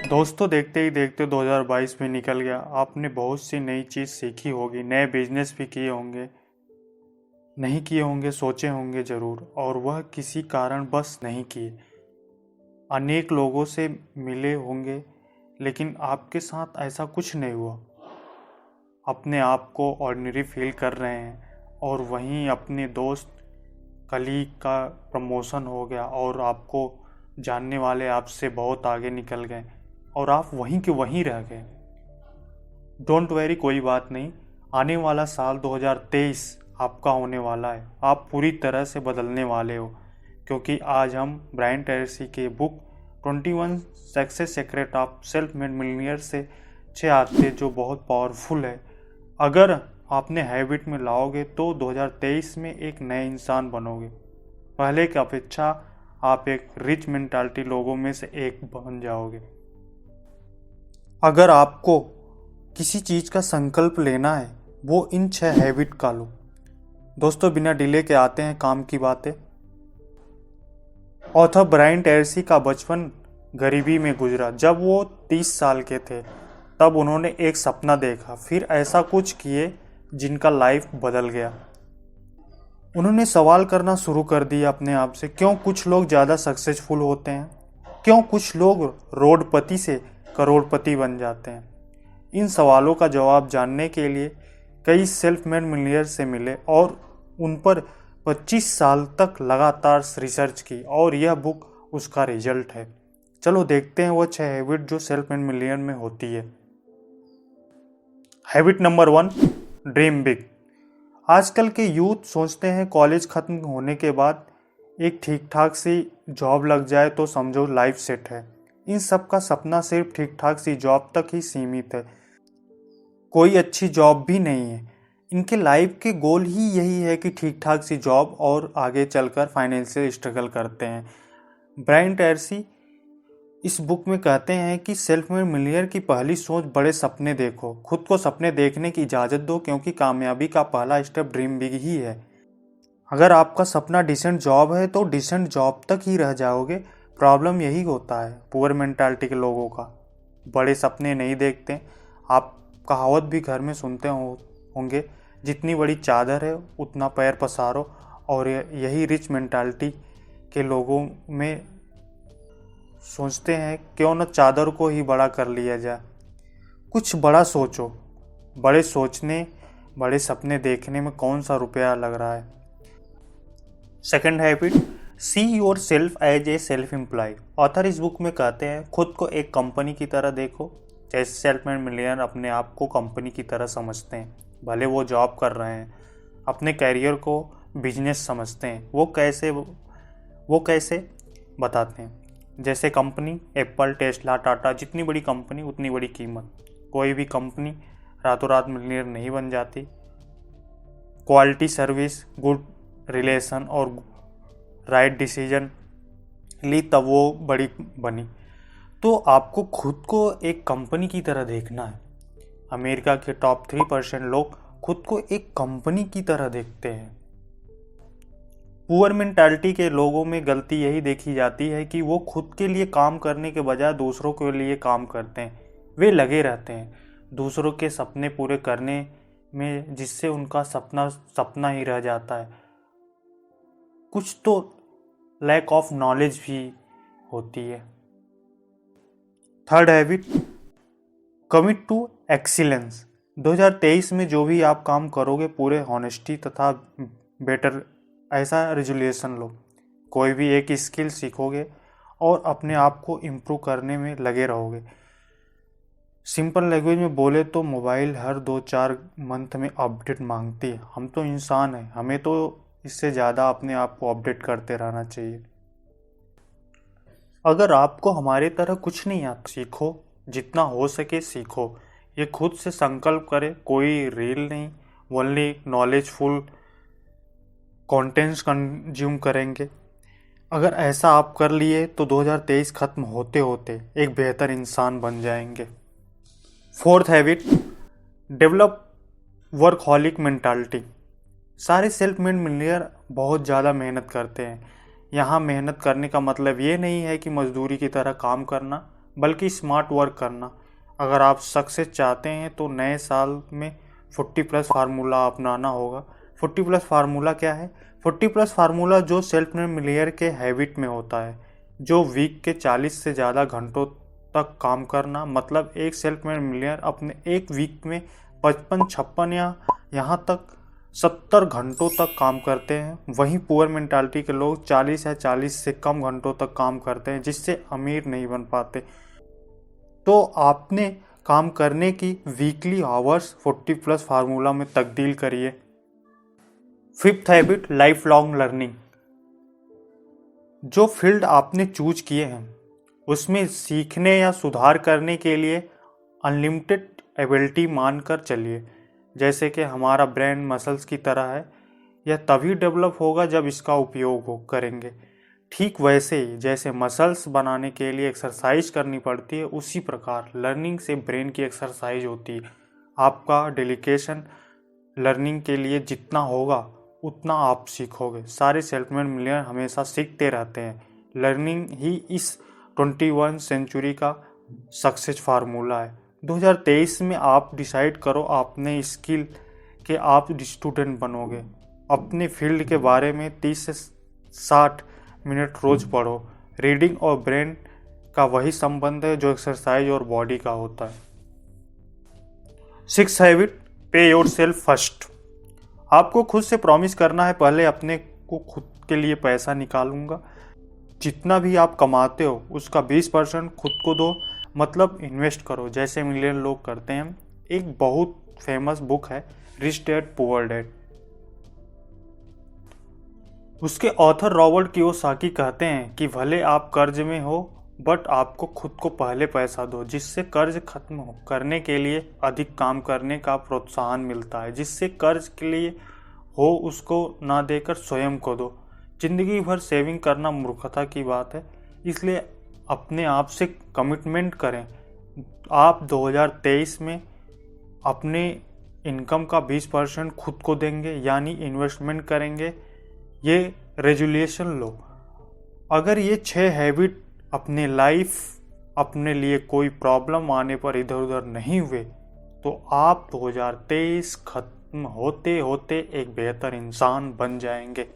दोस्तों, देखते ही देखते 2022 भी निकल गया। आपने बहुत सी नई चीज़ सीखी होगी, नए बिजनेस भी किए होंगे, नहीं किए होंगे, सोचे होंगे ज़रूर, और वह किसी कारण बस नहीं किए। अनेक लोगों से मिले होंगे, लेकिन आपके साथ ऐसा कुछ नहीं हुआ। अपने आप को ऑर्डिनरी फील कर रहे हैं, और वहीं अपने दोस्त कलीग का प्रमोशन हो गया और आपको जानने वाले आपसे बहुत आगे निकल गए और आप वहीं के वहीं रह गए। डोंट वरी, कोई बात नहीं। आने वाला साल 2023 आपका होने वाला है। आप पूरी तरह से बदलने वाले हो, क्योंकि आज हम ब्रायन ट्रेसी के book 21 success secret of self made millionaire से 6 आदतें, जो बहुत पावरफुल है, अगर आपने हैबिट में लाओगे तो 2023 में एक नए इंसान बनोगे। पहले की अपेक्षा आप एक रिच मेंटालिटी लोगों में से एक बन जाओगे। अगर आपको किसी चीज़ का संकल्प लेना है, वो इन 6 हैबिट का लो। दोस्तों, बिना डिले के आते हैं काम की बातें। ऑथर ब्रायन ट्रेसी का बचपन गरीबी में गुजरा। जब वो 30 साल के थे, तब उन्होंने एक सपना देखा, फिर ऐसा कुछ किए जिनका लाइफ बदल गया। उन्होंने सवाल करना शुरू कर दिया अपने आप से, क्यों कुछ लोग ज़्यादा सक्सेसफुल होते हैं, क्यों कुछ लोग रोडपति से करोड़पति बन जाते हैं। इन सवालों का जवाब जानने के लिए कई सेल्फ मेड मिलियनेयर से मिले और उन पर 25 साल तक लगातार रिसर्च की, और यह बुक उसका रिजल्ट है। चलो देखते हैं वो 6 हैबिट जो सेल्फ मेड मिलियनेयर में होती है। Habit number 1, dream big. आजकल के यूथ सोचते हैं कॉलेज खत्म होने के बाद एक ठीक ठाक सी जॉब लग जाए तो समझो लाइफ सेट है। इन सब का सपना सिर्फ ठीक ठाक सी जॉब तक ही सीमित है, कोई अच्छी जॉब भी नहीं है। इनके लाइफ के गोल ही यही है कि ठीक ठाक सी जॉब और आगे चलकर फाइनेंशियल स्ट्रगल करते हैं। ब्रायन ट्रेसी इस बुक में कहते हैं कि सेल्फ मेड मिलियनेयर की पहली सोच बड़े सपने देखो, खुद को सपने देखने की इजाज़त दो, क्योंकि कामयाबी का पहला स्टेप ड्रीम बिग ही है। अगर आपका सपना डिसेंट जॉब है तो डिसेंट जॉब तक ही रह जाओगे। प्रॉब्लम यही होता है पुअर मेंटालिटी के लोगों का, बड़े सपने नहीं देखते। आप कहावत भी घर में सुनते होंगे, जितनी बड़ी चादर है उतना पैर पसारो, और यही रिच मेंटालिटी के लोगों में सोचते हैं क्यों न चादर को ही बड़ा कर लिया जाए। कुछ बड़ा सोचो। बड़े सोचने, बड़े सपने देखने में कौन सा रुपया लग रहा है। Second habit, see yourself as a self employ. Author इस बुक में कहते हैं खुद को एक कंपनी की तरह देखो। जैसे सेल्फ मेड मिलियनेयर अपने आप को कंपनी की तरह समझते हैं, भले वो जॉब कर रहे हैं। अपने कैरियर को बिजनेस समझते हैं। वो कैसे बताते हैं, जैसे कंपनी एप्पल, टेस्ला, टाटा, जितनी बड़ी कंपनी उतनी बड़ी कीमत। कोई भी कंपनी रातों रात मिलियनेयर नहीं बन जाती। क्वालिटी सर्विस, गुड रिलेशन और राइट डिसीजन ली तब वो बड़ी बनी। तो आपको खुद को एक कंपनी की तरह देखना है। अमेरिका के टॉप 3% लोग खुद को एक कंपनी की तरह देखते हैं। पुअर मेंटालिटी के लोगों में गलती यही देखी जाती है कि वो खुद के लिए काम करने के बजाय दूसरों के लिए काम करते हैं। वे लगे रहते हैं दूसरों के सपने पूरे करने में, जिससे उनका सपना ही रह जाता है। कुछ तो लैक ऑफ नॉलेज भी होती है। Third habit, commit to excellence. 2023 में जो भी आप काम करोगे पूरे हॉनेस्टी तथा बेटर ऐसा रेजोल्यूशन लो। कोई भी एक स्किल सीखोगे और अपने आप को इम्प्रूव करने में लगे रहोगे। सिंपल लैंग्वेज में बोले तो मोबाइल हर 2-4 मंथ में अपडेट मांगती है। हम तो इंसान हैं, हमें तो इससे ज़्यादा अपने आप को अपडेट करते रहना चाहिए। अगर आपको हमारे तरह कुछ नहीं आता, सीखो, जितना हो सके सीखो। ये खुद से संकल्प करें, कोई रील नहीं, ओनली नॉलेजफुल कंटेंट्स कंज्यूम करेंगे। अगर ऐसा आप कर लिए तो 2023 खत्म होते होते एक बेहतर इंसान बन जाएंगे। Fourth habit, develop workaholic mentality. सारे सेल्फ मेड मिलियनेयर बहुत ज़्यादा मेहनत करते हैं, यहाँ मेहनत करने का मतलब ये नहीं है कि मजदूरी की तरह काम करना, बल्कि स्मार्ट वर्क करना। अगर आप सक्सेस चाहते हैं तो नए साल में 40+ फार्मूला अपनाना होगा। 40+ फार्मूला क्या है? 40+ फार्मूला जो सेल्फ मेड मिलियनेयर के हैबिट में होता है, जो वीक के 40 से ज़्यादा घंटों तक काम करना। मतलब एक सेल्फ मेड मिलियनेयर अपने एक वीक में 55, 56 या यहाँ तक 70 घंटों तक काम करते हैं। वहीं पुअर मेंटालिटी के लोग 40 या 40 से कम घंटों तक काम करते हैं, जिससे अमीर नहीं बन पाते। तो आपने काम करने की वीकली आवर्स 40+ फार्मूला में तब्दील करिए। Fifth habit, life long learning. जो फील्ड आपने चूज किए हैं उसमें सीखने या सुधार करने के लिए अनलिमिटेड एबिलिटी मानकर चलिए। जैसे कि हमारा ब्रेन मसल्स की तरह है, यह तभी डेवलप होगा जब इसका उपयोग करेंगे। ठीक वैसे ही जैसे मसल्स बनाने के लिए एक्सरसाइज करनी पड़ती है, उसी प्रकार लर्निंग से ब्रेन की एक्सरसाइज होती है। आपका डेडिकेशन लर्निंग के लिए जितना होगा उतना आप सीखोगे। सारे सेल्फ मेड मिलियनेयर हमेशा सीखते रहते हैं। लर्निंग ही इस 21 सेंचुरी का सक्सेस फार्मूला है। 2023 में आप डिसाइड करो आपने स्किल के आप स्टूडेंट बनोगे। अपने फील्ड के बारे में 30 से 60 मिनट रोज पढ़ो। रीडिंग और ब्रेन का वही संबंध है जो एक्सरसाइज और बॉडी का होता है। 6th हैबिट, पे योर सेल्फ फर्स्ट। आपको खुद से प्रॉमिस करना है, पहले अपने को खुद के लिए पैसा निकालूंगा। जितना भी आप कमाते हो उसका 20% खुद को दो, मतलब इन्वेस्ट करो, जैसे मिलियन लोग करते हैं। एक बहुत फेमस बुक है रिच डैड पुअर डैड। उसके ऑथर रॉबर्ट कियोसाकी कहते हैं कि भले आप कर्ज में हो, बट आपको खुद को पहले पैसा दो, जिससे कर्ज खत्म करने के लिए अधिक काम करने का प्रोत्साहन मिलता है। जिससे कर्ज के लिए हो उसको ना देकर स्वयं को दो। जिंदगी भर सेविंग करना मूर्खता की बात है, इसलिए अपने आप से कमिटमेंट करें। आप 2023 में अपने इनकम का 20% खुद को देंगे, यानी इन्वेस्टमेंट करेंगे। ये रेजुलेशन लो। अगर ये 6 हैबिट अपने अपने लिए कोई प्रॉब्लम आने पर इधर उधर नहीं हुए, तो आप 2023 खत्म होते होते एक बेहतर इंसान बन जाएंगे।